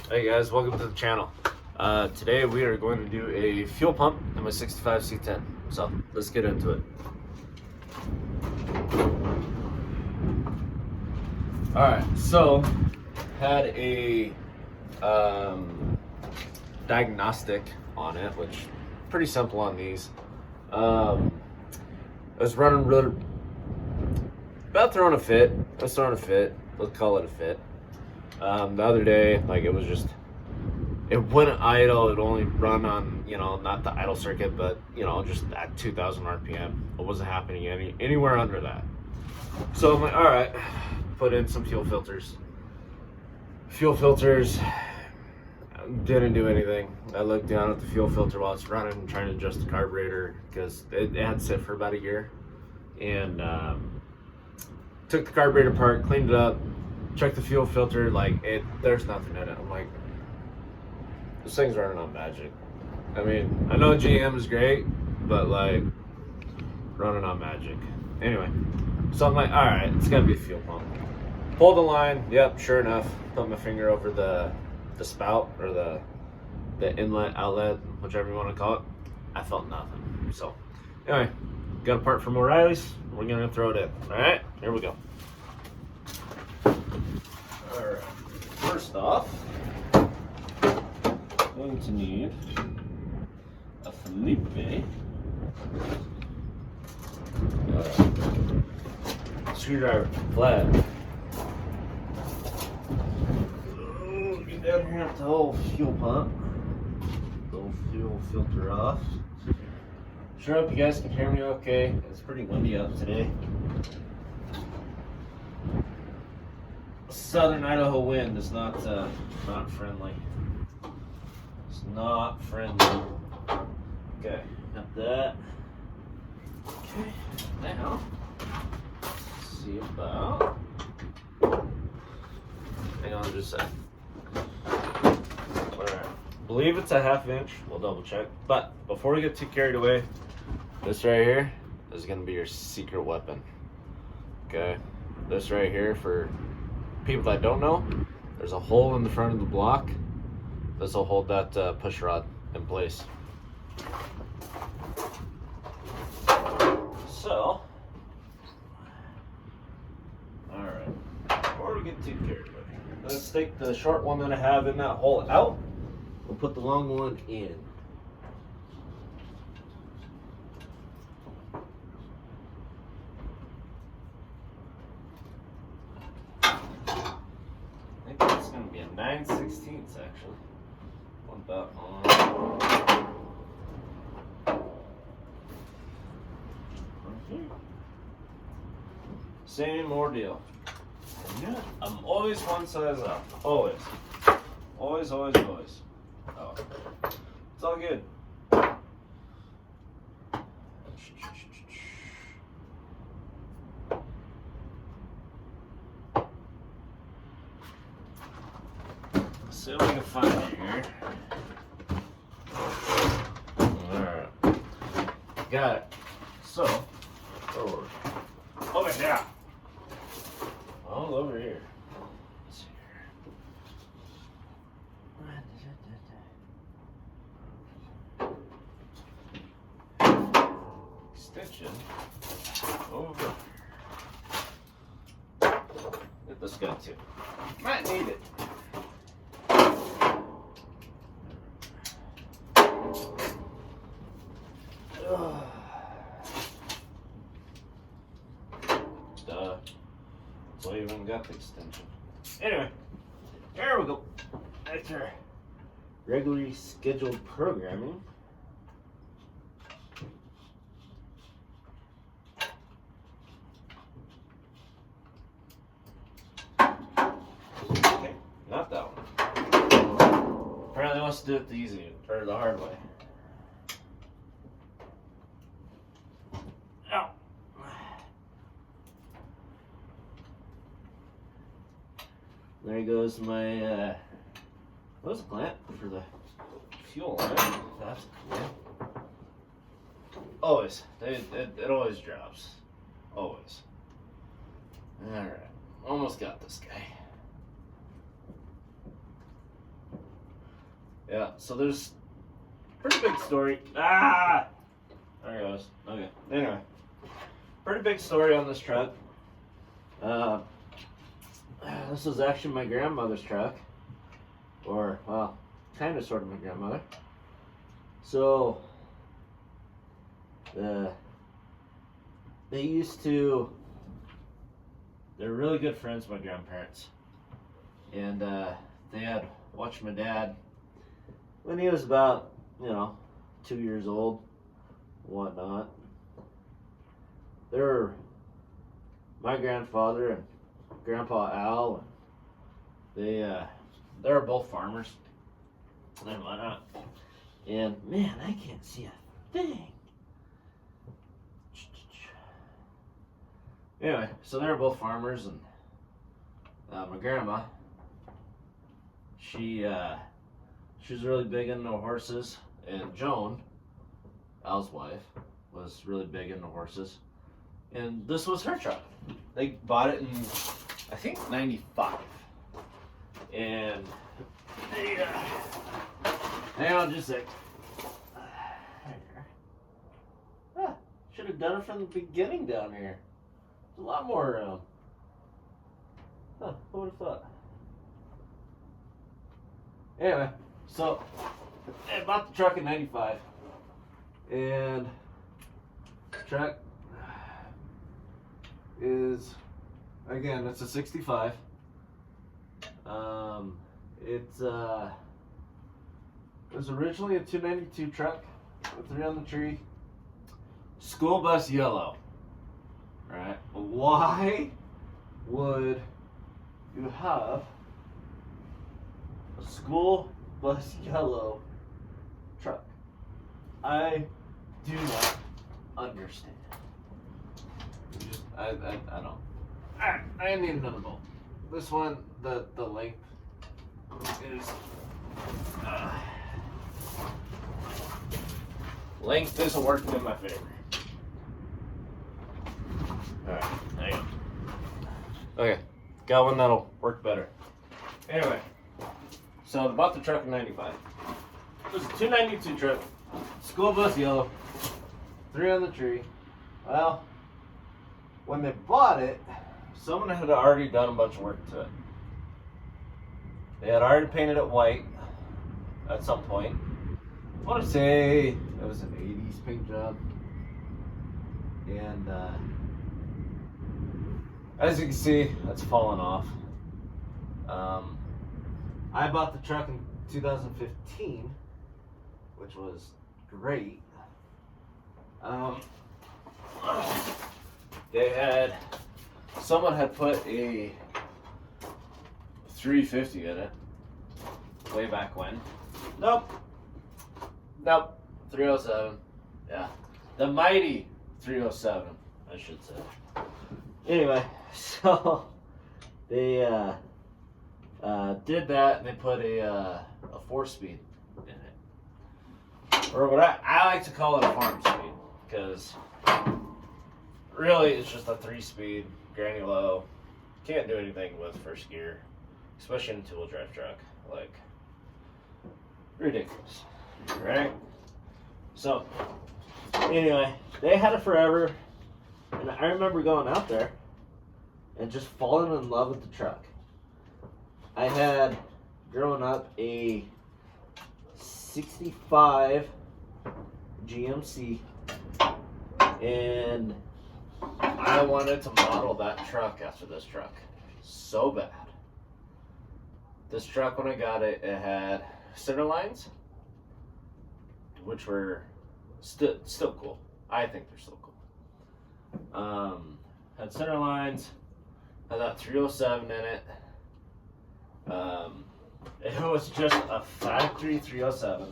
Hey guys, welcome to the channel. Today we are going to do a fuel pump in my 65 C10. So let's get into it. Alright, so had a diagnostic on it, which pretty simple on these. I was running really about throwing a fit. Let's call it a fit. The other day, like it wouldn't idle. It'd only run on, not the idle circuit, but just at 2,000 RPM. It wasn't happening anywhere under that. So I'm like, all right, put in some fuel filters. Fuel filters didn't do anything. I looked down at the fuel filter while it's running, trying to adjust the carburetor because it had sit for about a year, and took the carburetor apart, cleaned it up, checked the fuel filter. There's nothing in it. I'm like, this thing's running on magic. I mean, I know GM is great, but like running on magic. Anyway, so I'm like, all right, it's gotta be a fuel pump. Pull the line. Yep, sure enough. Put my finger over the spout or the inlet, outlet, whichever you want to call it. I felt nothing. So anyway, got a part from O'Reilly's. We're gonna throw it in. All right, here we go. All right. First off, going to need a Felipe screwdriver, flat. Get down here with the whole fuel pump. Little fuel filter off. Sure hope you guys can hear me okay. It's pretty windy out today. Southern Idaho wind is not friendly. It's not friendly. Okay, got that. Okay, now let's see about. Hang on just a sec. Alright. Believe it's a 1/2 inch. We'll double check. But before we get too carried away, this right here is gonna be your secret weapon. Okay. This right here, for people that don't know, there's a hole in the front of the block. This will hold that push rod in place. So, alright, before we get too carried away, let's take the short one that I have in that hole out. We'll put the long one in. I think it's going to be a 9/16 actually. Want that on. Same ordeal. I'm always one size up. Always. Always, always, always. Oh. It's all good. Let's see if we can find it here. Alright. Got it. So, forward. Over here. All over here. Let's see here. Extension over. Get this guy too. Might need it. Duh. So I even got the extension. Anyway, there we go. That's our regularly scheduled programming. Okay, not that one. Apparently wants to do it the easy or the hard way. Ow. There goes my hose clamp for the fuel line. That's cool. Always. It always drops. Always. Alright. Almost got this guy. Yeah, so there's pretty big story. Ah! There it goes. Okay. Anyway, pretty big story on this truck. This was actually my grandmother's truck. Or, well, kind of sort of my grandmother. So, they used to, they're really good friends, my grandparents. And they had watched my dad when he was about, 2 years old, whatnot. They're my grandfather and Grandpa Al, and they were both farmers and whatnot. And man, I can't see a thing. Anyway, so they were both farmers, and my grandma, she was really big into horses, and Joan, Al's wife, was really big into horses. And this was her truck. They bought it in, I think, 95. And they, hang on just a sec. Should have done it from the beginning down here. There's a lot more, who would have thought? Anyway, so I bought the truck in 95. And the truck is, again, it's a 65. It was originally a 292 truck with 3 on the tree. School bus yellow. Right? Why would you have a school bus yellow truck? I do not understand. I don't. I need another bolt. This one, the length is length isn't working in my favor. Alright, hang on. Okay, got one that'll work better. Anyway, so I bought the truck in 95. It was a 292 truck, school bus yellow, 3 on the tree. Well, when they bought it, someone had already done a bunch of work to it. They had already painted it white at some point. I want to say it was an 80s paint job. And as you can see, that's fallen off. I bought the truck in 2015, which was great. Someone had put a 350 in it way back when. Nope, 307. Yeah, the mighty 307, I should say. Anyway, so they did that, and they put a 4-speed in it, or what I like to call it, a farm speed, because really it's just a 3-speed granny low. Can't do anything with first gear, especially in a 2-wheel drive truck. Like, ridiculous, right? So anyway, they had it forever, and I remember going out there and just falling in love with the truck. I had, growing up, a 65 GMC, and I wanted to model that truck after this truck so bad. This truck, when I got it, it had center lines, which were still cool. I think they're still cool. Had center lines, had that 307 in it. It was just a factory 307,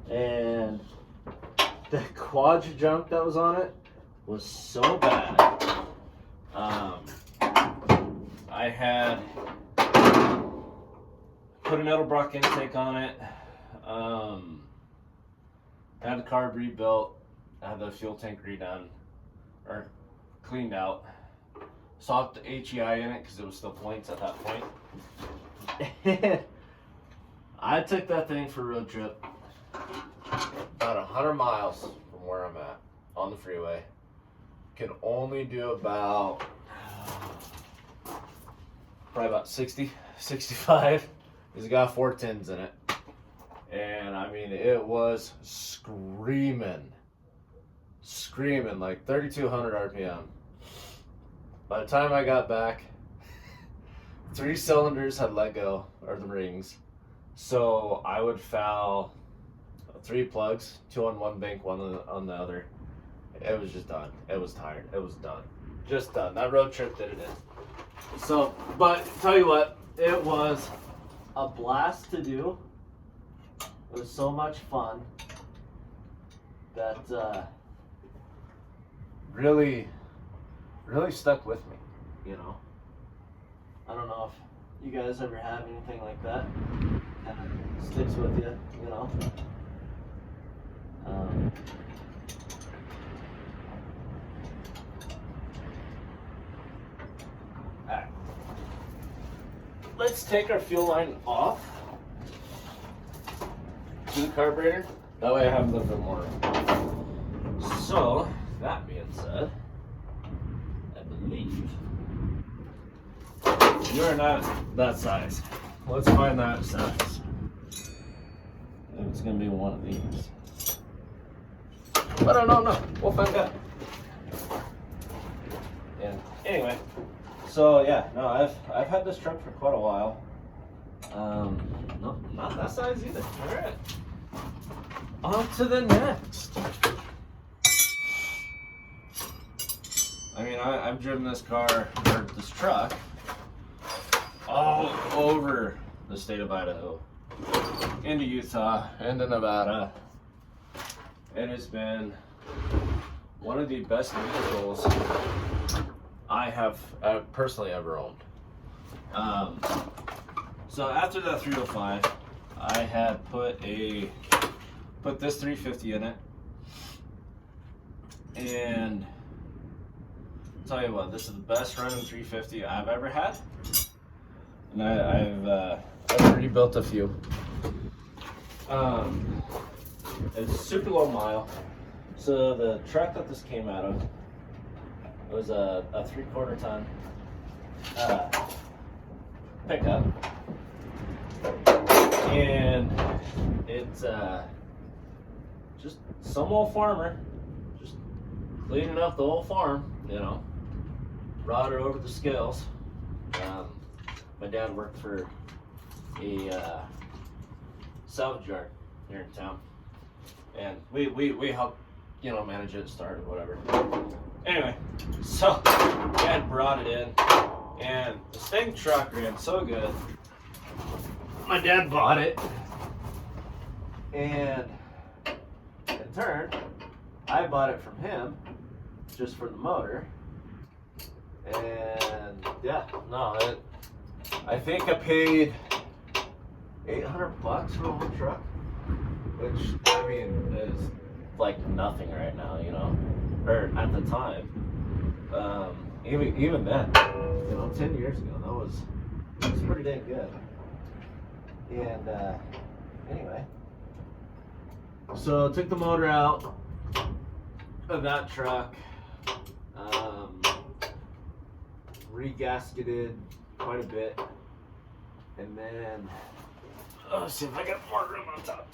and the quad junk that was on it was so bad. I had put an Edelbrock intake on it. Had the carb rebuilt. I had the fuel tank redone or cleaned out. Swapped the HEI in it because it was still points at that point. I took that thing for a road trip about 100 miles from where I'm at on the freeway. Can only do about probably about 60, 65. It's got 410s in it. And I mean, it was screaming like 3,200 RPM. By the time I got back, 3 cylinders had let go, or the rings. So I would foul 3 plugs, 2 on one bank, 1 on the other. It was just done. It was tired. It was done. Just done. That road trip did it in. So, but tell you what, it was a blast to do. It was so much fun that really stuck with me, you know. I don't know if you guys ever have anything like that. Kind of sticks with you, you know. Alright. Let's take our fuel line off to the carburetor. That way I have a little bit more. So, that being said, I believe you're not that size. Let's find that size. It's gonna be one of these. But I don't know. We'll find out. Yeah. Anyway, so yeah, no, I've had this truck for quite a while. No, not that size either. All right. On to the next. I mean, I've driven this car, or this truck, all over the state of Idaho, into Utah, into Nevada. It has been one of the best vehicles I have personally ever owned. So after that 305, I had put this 350 in it, and I'll tell you what, this is the best running 350 I've ever had, and I've rebuilt a few. It's super low mile. So the truck that this came out of was a 3/4 ton pickup, and it's just some old farmer just cleaning up the whole farm, you know. Brought her over the scales. My dad worked for a salvage yard here in town, and we helped, you know, manage it, start it, whatever. Anyway, so Dad brought it in, and this thing truck ran so good. My dad bought it, and in turn, I bought it from him just for the motor. And yeah, no, I think I paid $800 for the whole truck, which I mean is like nothing right now, you know, or at the time. Even then, you know, 10 years ago, that was pretty dang good. And anyway, so took the motor out of that truck, regasketed quite a bit, and then let's see if I got more room on top.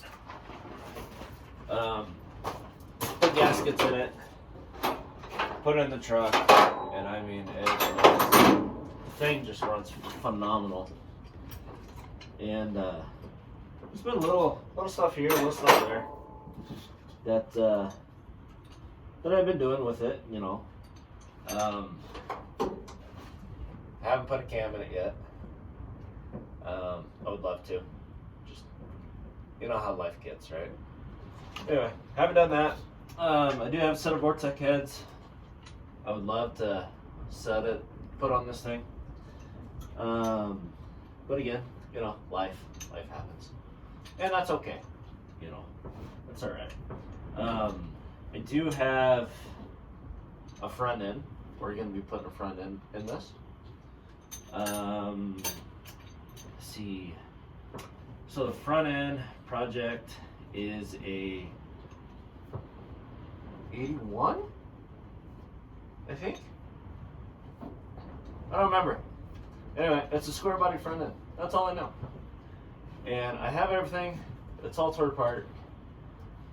Put gaskets in it, put it in the truck, and I mean, the thing just runs phenomenal. And there's been little stuff here, little stuff there that I've been doing with it, you know. Haven't put a cam in it yet. I would love to. Just, you know how life gets, right? Anyway, haven't done that. I do have a set of Vortec heads. I would love to put on this thing. But again, you know, life happens. And that's okay. You know, that's alright. I do have a front end. We're going to be putting a front end in this. Let's see. So the front end project is a 81, I think. I don't remember. Anyway, it's a square body front end. That's all I know. And I have everything. It's all torn apart.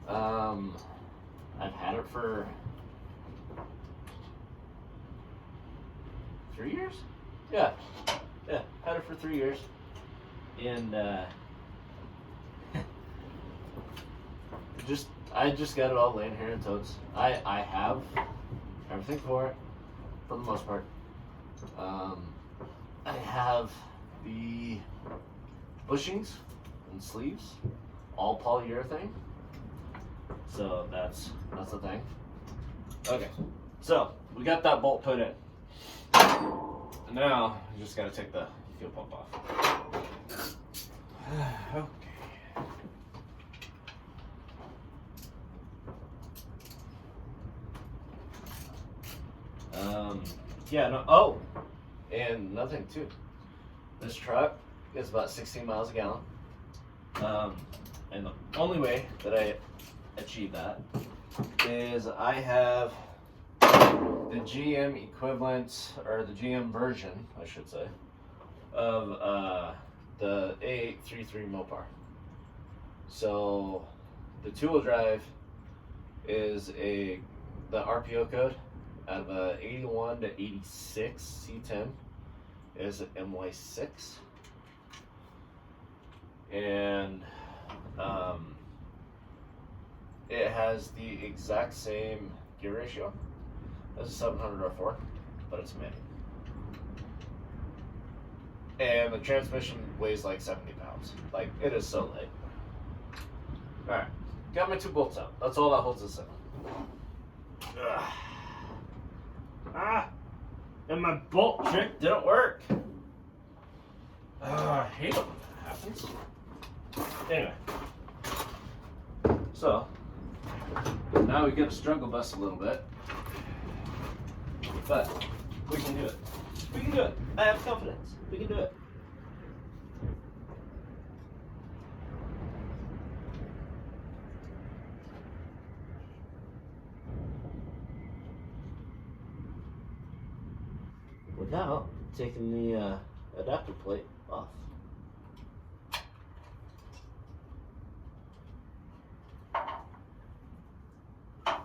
I've had it for 3 years. Yeah, had it for 3 years, and I just got it all laying here in totes. I have everything for it, for the most part. I have the bushings and sleeves, all polyurethane. So that's the thing. Okay, so we got that bolt put in. Now you just gotta take the fuel pump off. Okay. Yeah, no, oh, and another thing too. This truck is about 16 miles a gallon. And the only way that I achieve that is I have the GM equivalent, or the GM version, I should say, of the A833 Mopar. So the two-wheel drive is the RPO code out of a 81 to 86 C10 is an MY6, and it has the exact same gear ratio as a 700 R4, but it's manual. And the transmission weighs like 70 pounds. Like, it is so light. Alright, got my two bolts out. That's all that holds this in. Ugh. And my bolt trick didn't work. I hate it when that happens. Anyway. So, now we get to struggle bus a little bit. But we can do it. We can do it. I have confidence. We can do it. Without taking the adapter plate off. I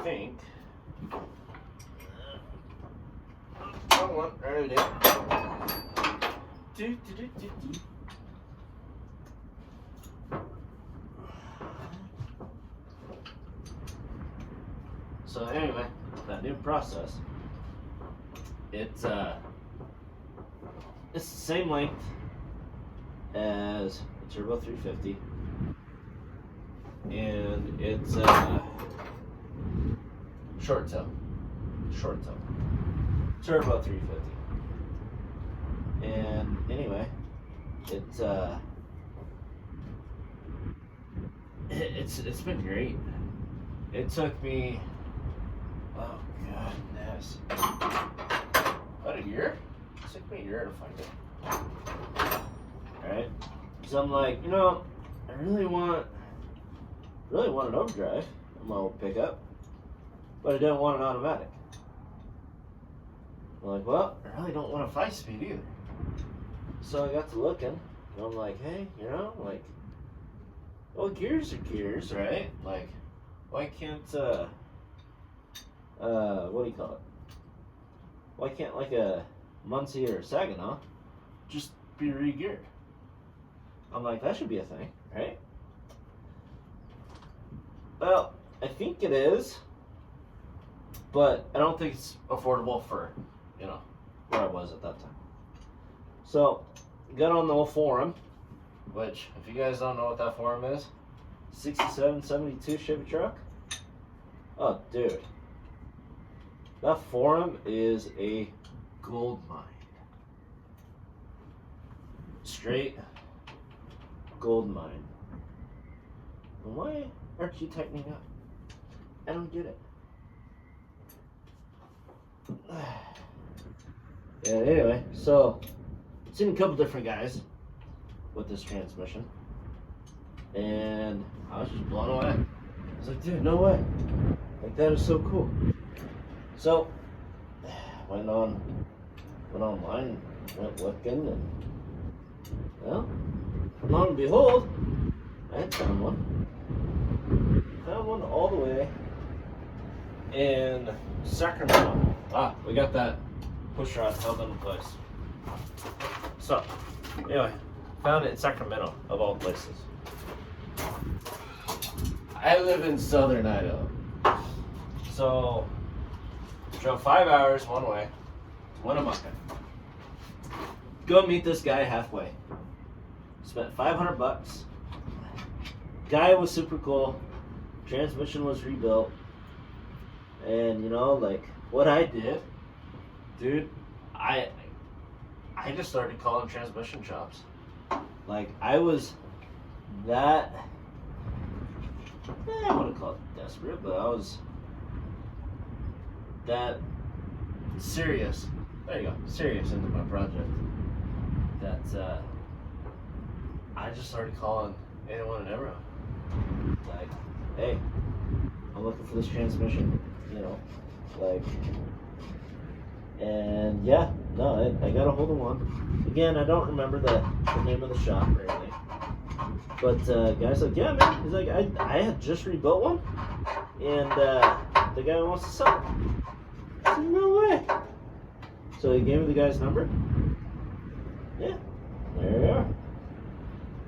think. Wrong one. There it is. So anyway, that new process, it's the same length as the Turbo 350, and it's short tail Turbo 350. And anyway, it's been great. It took me, oh goodness, about a year? It took me a year to find it. Alright? So I'm like, I really want an overdrive on my old pickup, but I don't want an automatic. I'm like, well, I really don't want a 5-speed either. So I got to looking, and I'm like, hey, well, gears are gears, right? Like, why can't, what do you call it? Why can't, like, a Muncie or a Saginaw just be re-geared? I'm like, that should be a thing, right? Well, I think it is, but I don't think it's affordable for, where I was at that time. So, got on the old forum, which, if you guys don't know what that forum is, 6772 Chevy truck. Oh, dude. That forum is a gold mine. Straight gold mine. And why aren't you tightening up? I don't get it. Yeah, anyway, so I've seen a couple different guys with this transmission, and I was just blown away. I was like, dude, no way! Like, that is so cool. So went online, went looking, and well, lo and behold, I had found one. Found one all the way in Sacramento. We got that push rod held in place. So, anyway, found it in Sacramento, of all places. I live in southern Idaho. So, drove 5 hours one way to Winnemucca. Go meet this guy halfway. Spent $500. Guy was super cool. Transmission was rebuilt. And you know, like, what I did, dude, I just started calling transmission shops. Like, I was that, I wouldn't call it desperate, but I was that serious. There you go, serious into my project. That I just started calling anyone and everyone. Like, hey, I'm looking for this transmission, you know, like, and yeah, no, I got a hold of one. Again, I don't remember the name of the shop or anything, but guy's like, yeah, man, he's like, I had just rebuilt one, and the guy wants to sell it. I said, no way. So he gave me the guy's number. Yeah, there we are.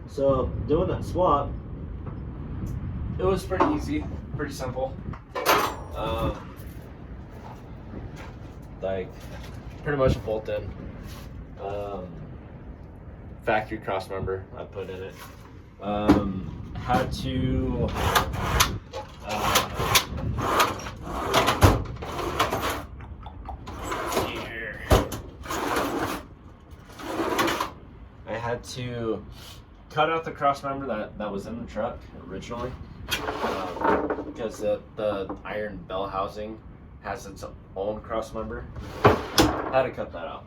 So doing that swap, it was pretty easy, pretty simple. Like, pretty much a bolt-in factory cross member I put in it. Had to see here. I had to cut out the cross member that was in the truck originally, because the iron bell housing has its own cross member. Had to cut that out,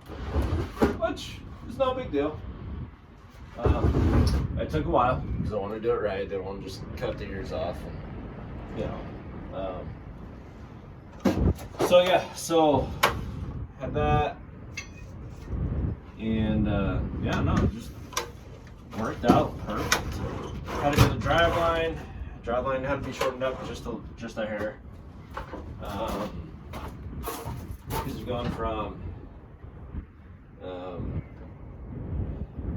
which is no big deal. It took a while because I wanted to do it right. I didn't want to just cut the ears off, and you know. So yeah, so had that, and yeah, no, it just worked out perfect. Had to do the drive line. Drive line had to be shortened up just a hair. Because you're going from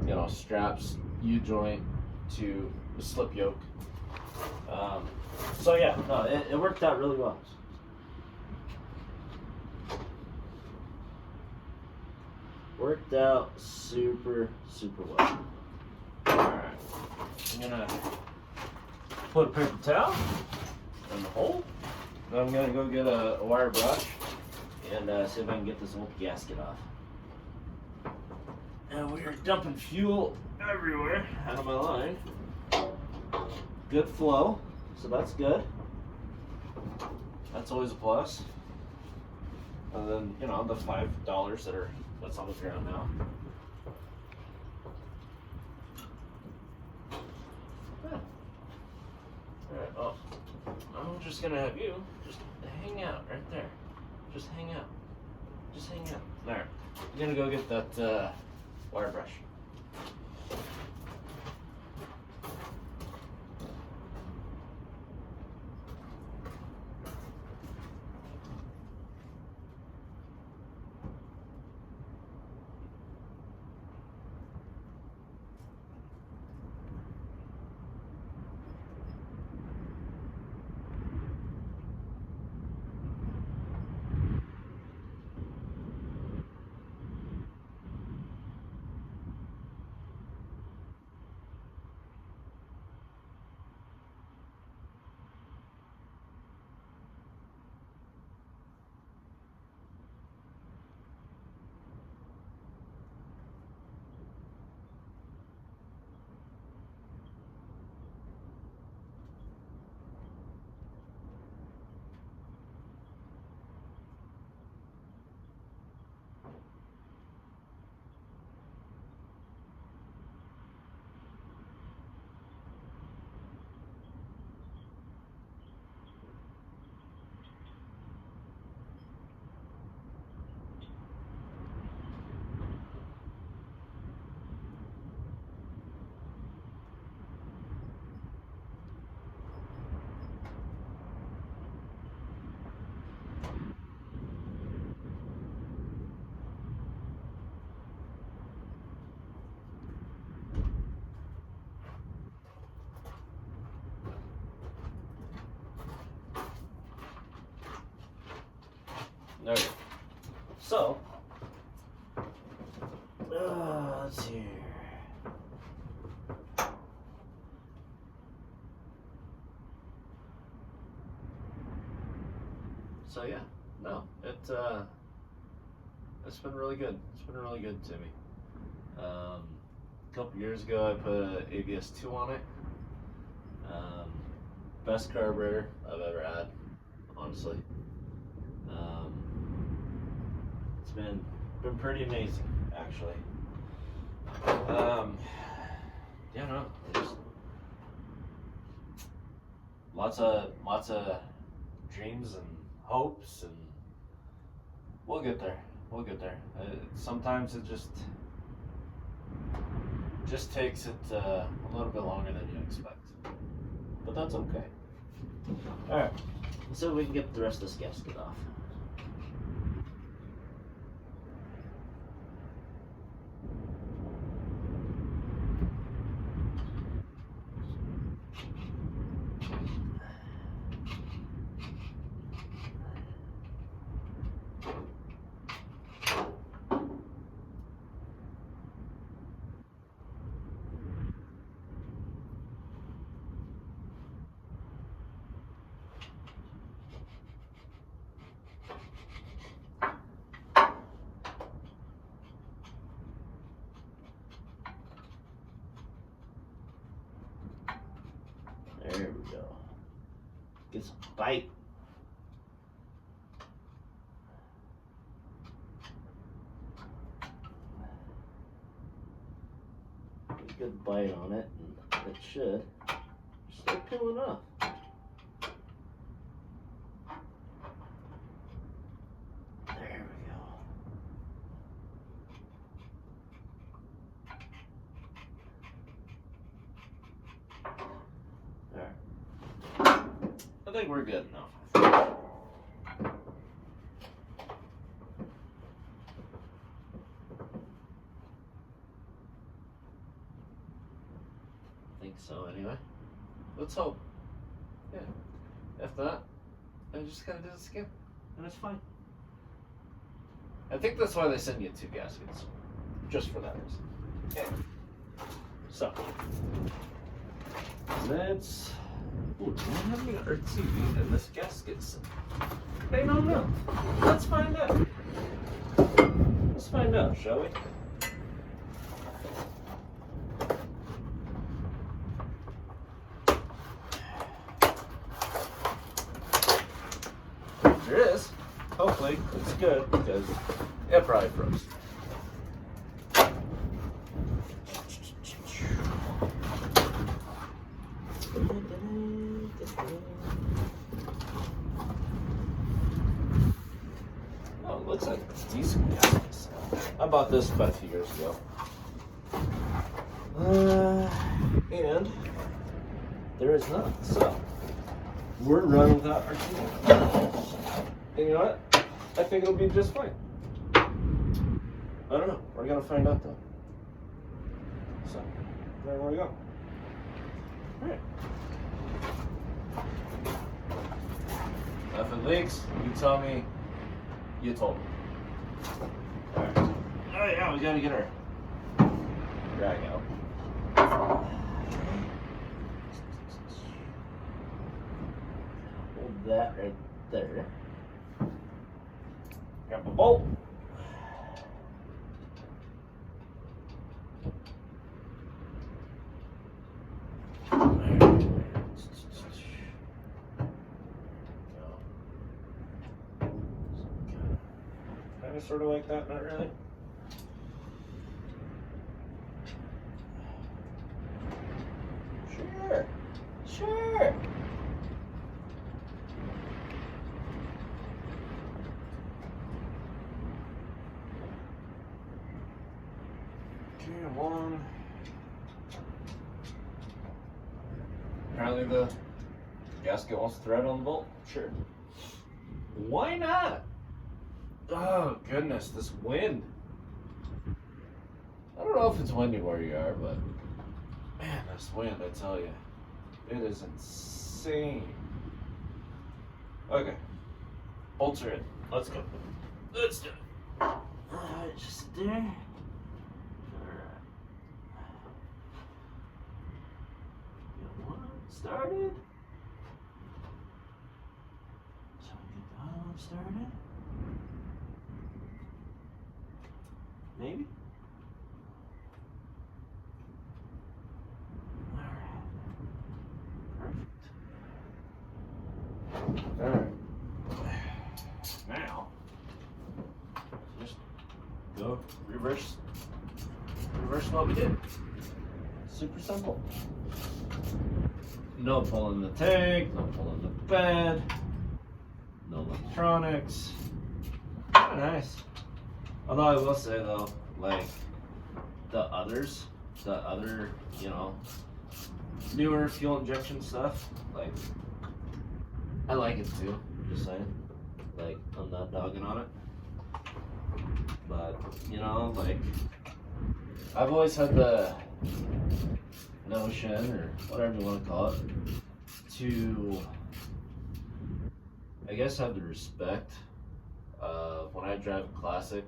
you know, straps, U-joint to the slip yoke. So yeah, no, it worked out really well. Worked out super well. Alright, I'm gonna put a paper towel in the hole. Then I'm gonna go get a wire brush and see if I can get this old gasket off. And we are dumping fuel everywhere out of my line. Good flow, so that's good. That's always a plus. And then, you know, the $5 that's on the ground now. Yeah. Alright, well, I'm just gonna have you just hang out right there. Just hang out. Just hang out. Alright, I'm gonna go get that wire brush. So, let's see here. So yeah, no, it's been really good. It's been really good to me. A couple years ago, I put a ABS 2 on it. Best carburetor I've ever had, honestly. It's been pretty amazing, actually. Yeah, no, just lots of dreams and hopes, and we'll get there. We'll get there. Sometimes it just takes it a little bit longer than you expect, but that's okay. All right, so we can get the rest of this gasket off. There we go. Get some bite. Get a good bite on it, and it should start peeling off. There we go. Alright. I think we're good enough. I think so, anyway. Let's hope. Yeah. If not, I just gotta do this again, and it's fine. I think that's why they send you 2 gaskets, just for that reason. Okay. So, let's. Ooh, do I have any RTV in this gasket? I don't know. Let's find out. Let's find out, shall we? There is. Hopefully, it's good because it probably froze. Oh, it looks like it's decent gaskets. I bought this about a few years ago. And there is none, so we're running without our team. And you know what? I think it'll be just fine. I don't know. We're gonna find out though. So there we go. Alright. If it leaks, you tell me you told me. Alright. Oh yeah, we gotta get her drag out. Hold that right there. Grab a bolt. Kind of sort of like that, not really. Sure. Sure. One. Apparently the gasket wants to thread on the bolt. Sure. Why not? Oh goodness, this wind. I don't know if it's windy where you are, but man, this wind, I tell you, it is insane. Okay, bolts are in. Let's go. Let's do it. Alright, just sit there. Alright. Get one started. So we get the other one started. Maybe? Alright. Perfect. Alright. Now, just go reverse what we did. Super simple. No pulling the tank, no pulling the bed, no electronics. Kinda nice. Although I will say though, like the other, you know, newer fuel injection stuff, like I like it too, just saying. Like, I'm not dogging on it. But, you know, like, I've always had the notion, or whatever you want to call it, to, I guess, have the respect of when I drive a classic.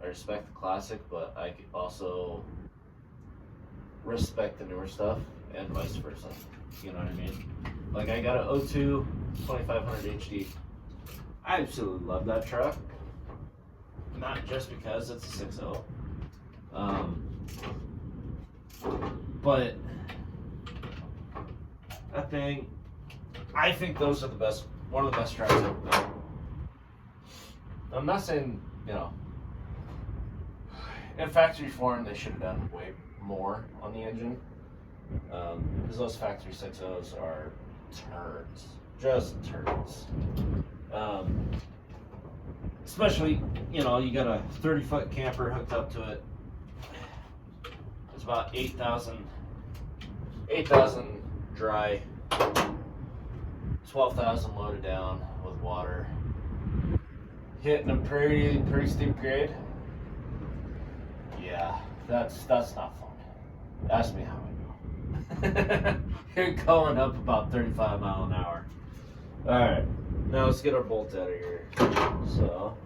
I respect the classic, but I also respect the newer stuff, and vice versa. You know what I mean? Like, I got an 02 2500 HD. I absolutely love that truck. Not just because it's a 6.0. But that thing, I think those are the best, one of the best trucks I've ever built. I'm not saying, you know, in factory form they should have done way more on the engine. Because those factory 6.0s are turds. Just turds. Especially, you know, you got a 30-foot camper hooked up to it. It's about 8,000 dry, 12,000 loaded down with water. Hitting a pretty steep grade. Yeah, that's not fun. Ask me how I know. You're going up about 35 miles an hour. Alright, now let's get our bolt out of here. So,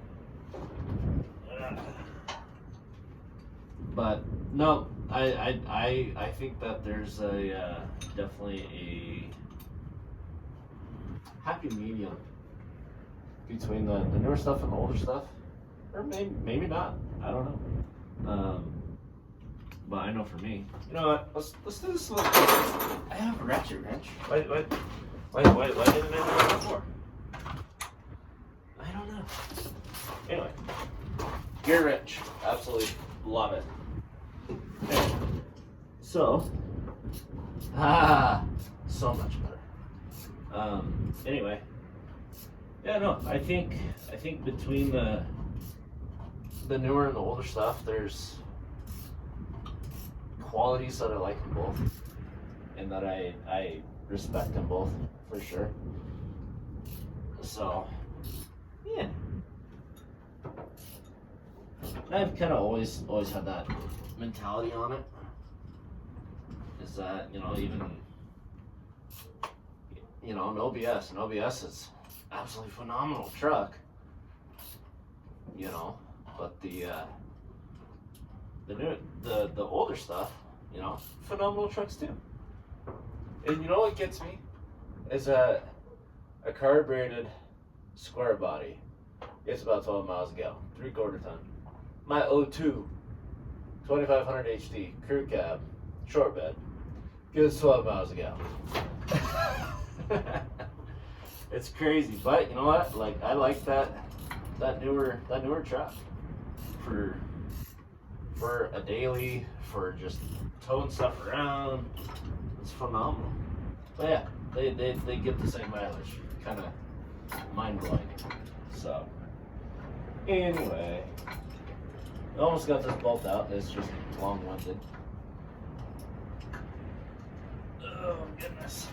but no, I think that there's a definitely a happy medium between the newer stuff and the older stuff, or maybe not. I don't know. But I know for me, you know what? Let's do this. I have a ratchet wrench. Why didn't I do it before? I don't know. Anyway, gear wrench, absolutely love it. Okay. So, so much better. Anyway, yeah, no, I think between the newer and the older stuff, there's qualities that I like in both, and that I respect in both, for sure. So, yeah. I've kind of always had that mentality on it. Is that, you know, even, you know, an OBS is absolutely phenomenal truck. You know, but the older stuff, you know, phenomenal trucks too. And you know what gets me is a carbureted square body. It's about 12 miles a gallon, 3/4 ton. My 02 2500 HD crew cab short bed gives 12 miles a gallon. It's crazy, but you know what? Like, I like that newer truck for a daily, for just towing stuff around. It's phenomenal. But yeah, they get the same mileage. Kind of mind blowing. So anyway, I almost got this bolt out. It's just long-winded. Oh goodness.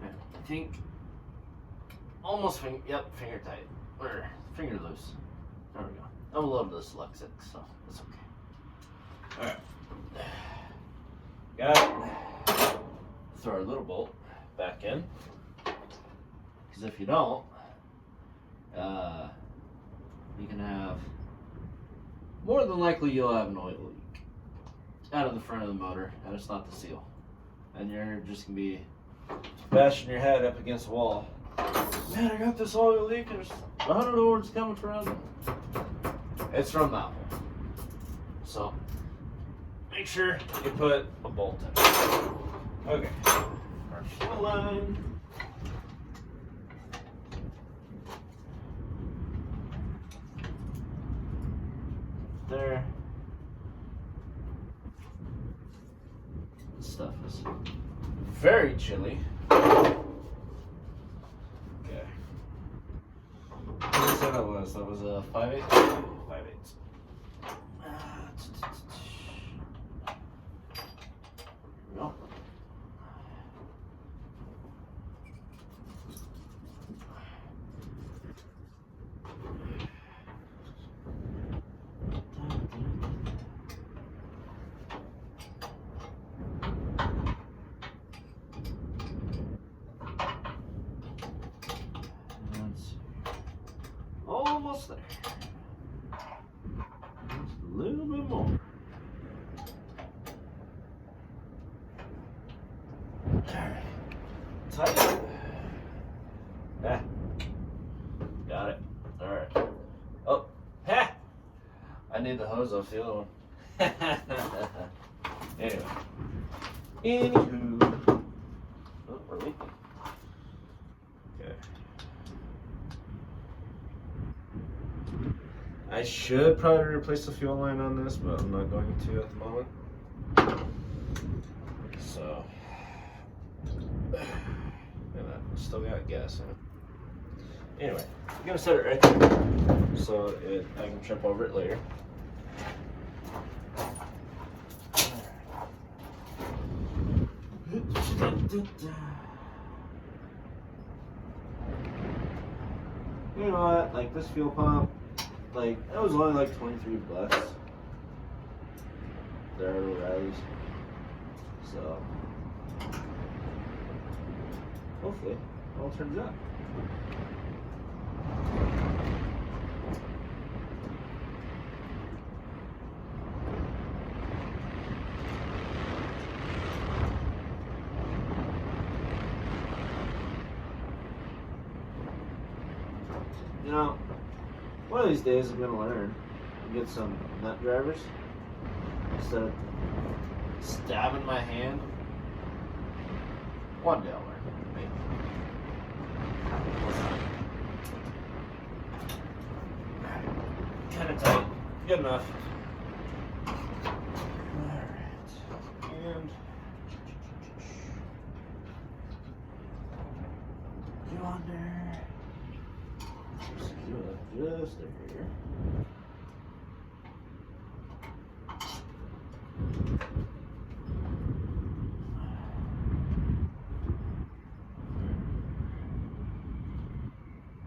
I think almost finger tight, or finger loose. There we go. I'm a little dyslexic, so it's okay. Alright. Got it. Throw our little bolt back in. Because if you don't, you can have, more than likely you'll have an oil leak out of the front of the motor, and it's not the seal. And you're just going to be bashing your head up against the wall. Man, I got this oil leak, I don't know where it's coming from. It's from that one. So, make sure you put a bolt in. Okay. Our fuel line. There. This stuff is very chilly. Okay. What did I say that was? That was a 5/8? 5/8. No. Almost there. Just a little bit more. Alright. Tight. Ah. Got it. Alright. Oh. Ha! I need the hose off the other one. Anyway. Anywho. Oh, we're leaking. Okay. I should probably replace the fuel line on this, but I'm not going to at the moment. So, look at that. Still got gas in it. Anyway, I'm gonna set it right there so I can trip over it later. You know what? Like this fuel pump. Like, that was only like 23 bucks. There are O'Reilly's. So, hopefully, it all turns out. You know, one of these days I'm gonna learn and get some nut drivers instead of stabbing my hand. One day I'll learn, maybe. Kind of tight, good enough. Alright, and go under. Just there.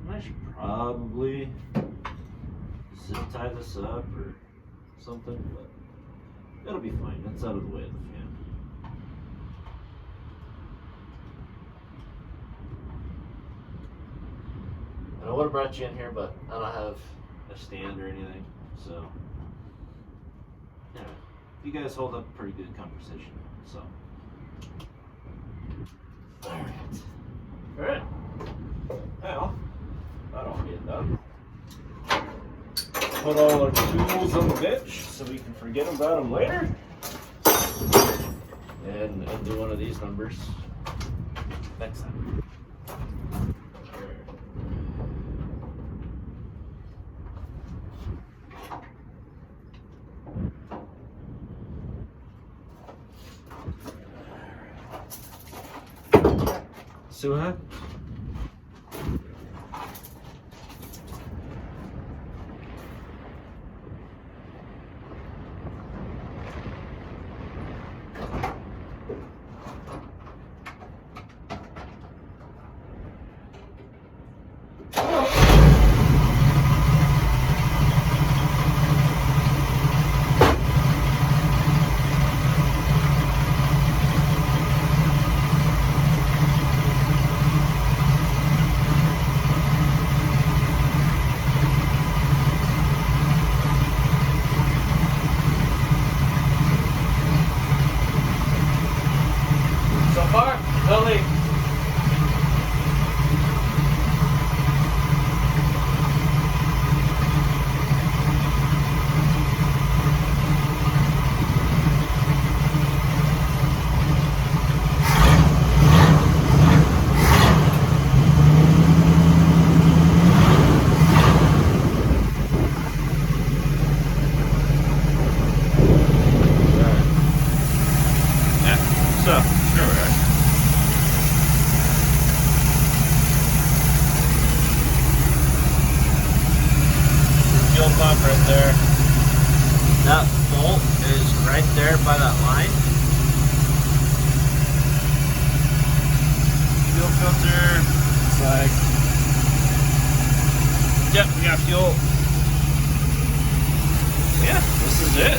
I should probably zip tie this up or something, but it'll be fine. It's out of the way of the fan. And I would have brought you in here, but I don't have a stand or anything, so yeah, you guys hold up pretty good conversation, so alright, well, that'll get done. Put all our tools on the bench so we can forget about them later, and do one of these numbers next time. See what happens. right there by that line. Fuel filter. It's like, yep, we got fuel. Yeah, this is it.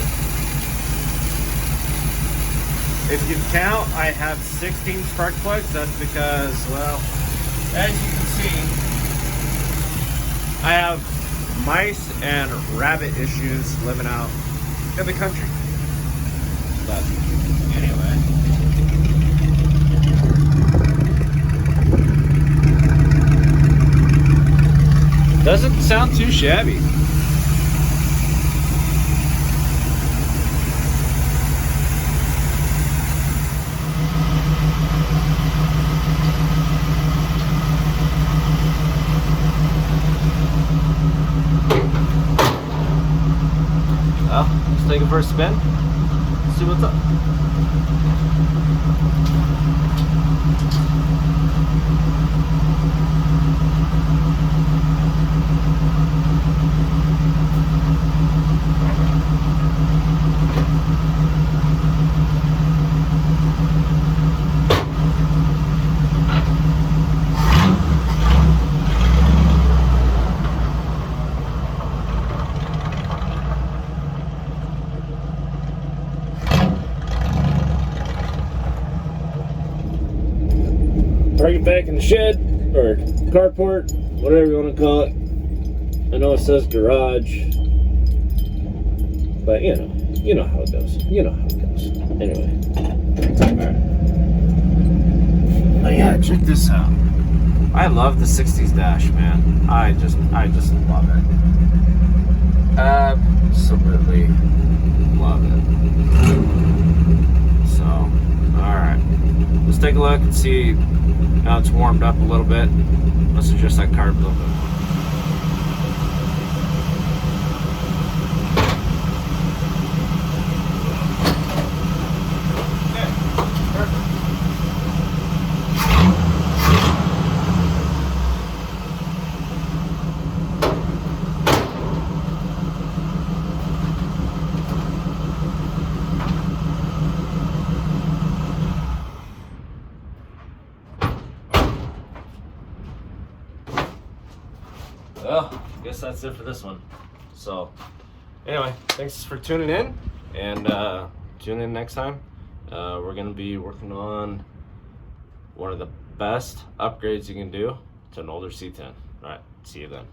If you count, I have 16 spark plugs. That's because, well, as you can see, I have mice and rabbit issues living out in the country. But anyway. Doesn't sound too shabby. Well, let's take it for a spin. See what's up. Park it back in the shed or carport, whatever you want to call it. I know it says garage, but you know how it goes. You know how it goes. Anyway, alright. Oh yeah, check this out. I love the 60s dash, man. I just love it. Absolutely love it. So, alright. Let's take a look and see. Now it's warmed up a little bit. Let's adjust that carb a little bit. Okay, perfect. Well, I guess that's it for this one. So, anyway, thanks for tuning in, and tune in next time. We're going to be working on one of the best upgrades you can do to an older C10. All right, see you then.